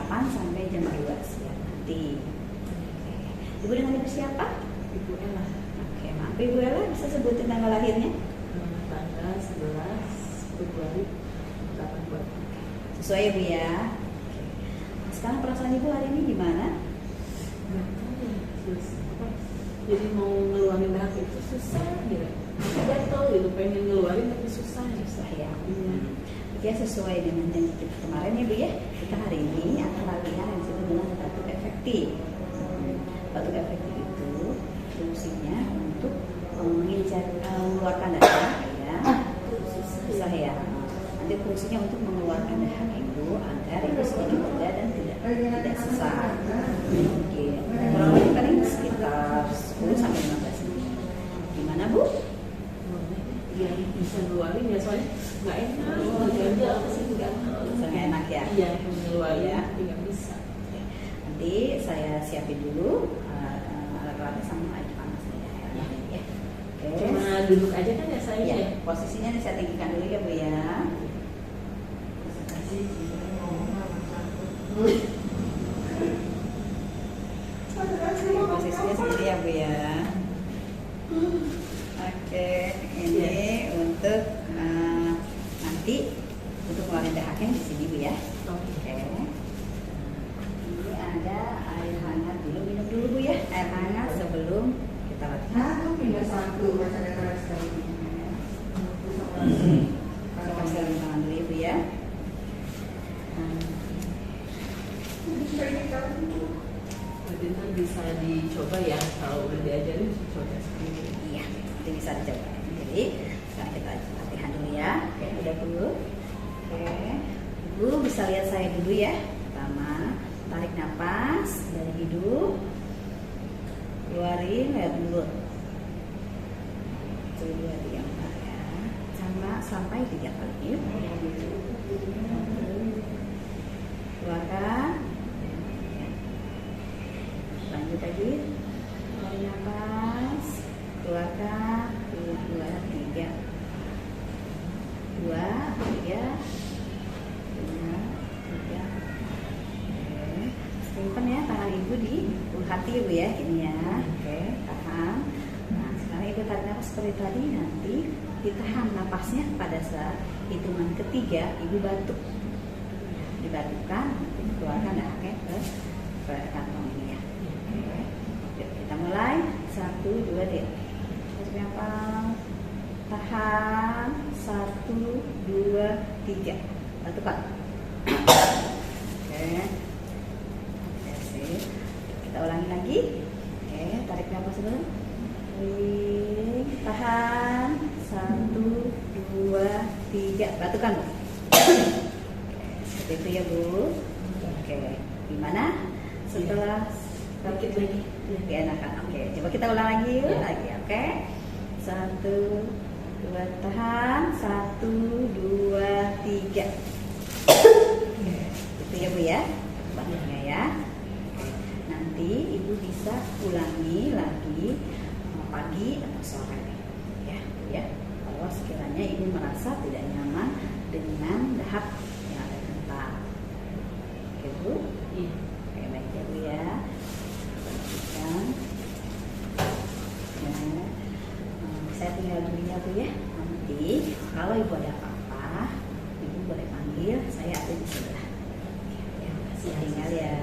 8 sampai jam 2 siang nanti. Ibu dengan ibu siapa? Ibu Ella. Oke, maaf Ibu Ella, bisa sebutin tanggal lahirnya? Tanggal 11 Februari 82. Sesuai ya Bu ya. Oke. Sekarang perasaan Ibu hari ini gimana? Nggak tahu ya, jadi mau ngeluarin dahak itu susah gitu. Gatel gitu, pengen ngeluarin tapi susah Ya. Oke, sesuai dengan janji kita kemarin ya Bu ya. Kita hari ini akan latihan yang disebut dengan batuk efektif. Batuk efektif itu fungsinya untuk mengeluarkan dahak ya. Susah ya. Nanti fungsinya untuk mengeluarkan dahak Ibu agar Ibu sedikit lega dan tidak sesak. Oke. Kurang lebih paling sekitar 10 sampai 15 menit. Gimana Bu? Ya bisa ngeluarin ya, soalnya nggak enak aja apa sih, nggak Enak ya? iya ngeluarin Ya. tapi nggak bisa. Nanti saya siapin dulu alat-alatnya sama air panasnya ya. Oke. Cuma duduk aja kan ya saya Ya, ya. posisinya saya tinggikan dulu ya Bu ya. Posisinya sendiri ya Bu ya. Oke, ini untuk nanti untuk ngeluarin dahaknya di sini Bu ya. Oke. Ini ada air hangat dulu, minum dulu Bu ya. Air hangat sebelum kita latihan. Pindah satu macam ada sekali. Kita kasih tangan dulu ya Bu ya. Berarti kan bisa dicoba ya, kalau udah diajarin coba sendiri. Iya, itu bisa dicoba. Jadi sekarang kita latihan dulu ya. Oke, udah Bu. Oke, Ibu bisa lihat saya dulu ya. Pertama, tarik nafas dari hidung, keluarin lewat mulut. 1, 2, 3, 4 ya. Sama sampai 3 kali. Keluarkan. Lanjut lagi. Tarik nafas, keluarkan. 2, 3. 2, 3. 2, 3. Oke. Simpan ya tangan Ibu di ulu hati Ibu ya, gini ya. Oke, tahan. Nah, sekarang Ibu tarik nafas seperti tadi, nanti ditahan napasnya pada saat hitungan ketiga Ibu batuk. Dibatukkan, nanti keluarkan dahaknya ke kantong ini ya. Oke. Yuk, kita mulai. 1, 2, 3. Tarik nafas. Tahan. 1, 2, 3. Batukkan. Oke. Oke, sip. Kita ulangi lagi. Oke, tarik nafas dulu. Tahan. 1, 2, 3. Batukkan Bu. Seperti itu ya Bu. Oke, gimana? Setelah Sedikit lagi. lebih enakan. Oke, coba kita ulang lagi yuk. Lagi, oke. 1, 2, tahan. 1, 2, 3. Itu ya Bu ya. Batuknya ya. Nanti Ibu bisa ulangi lagi pagi atau sore ya Bu ya. Kalau sekiranya Ibu merasa tidak nyaman dengan dahak yang ada kental. Oke Bu. Iya. Oke, baik ya Bu ya. Perhatikan. Ya. Saya tinggal dulu ya Bu ya. Nanti kalau Ibu ada apa-apa, Ibu boleh panggil, saya ada di sebelah. Ya, tinggal ya.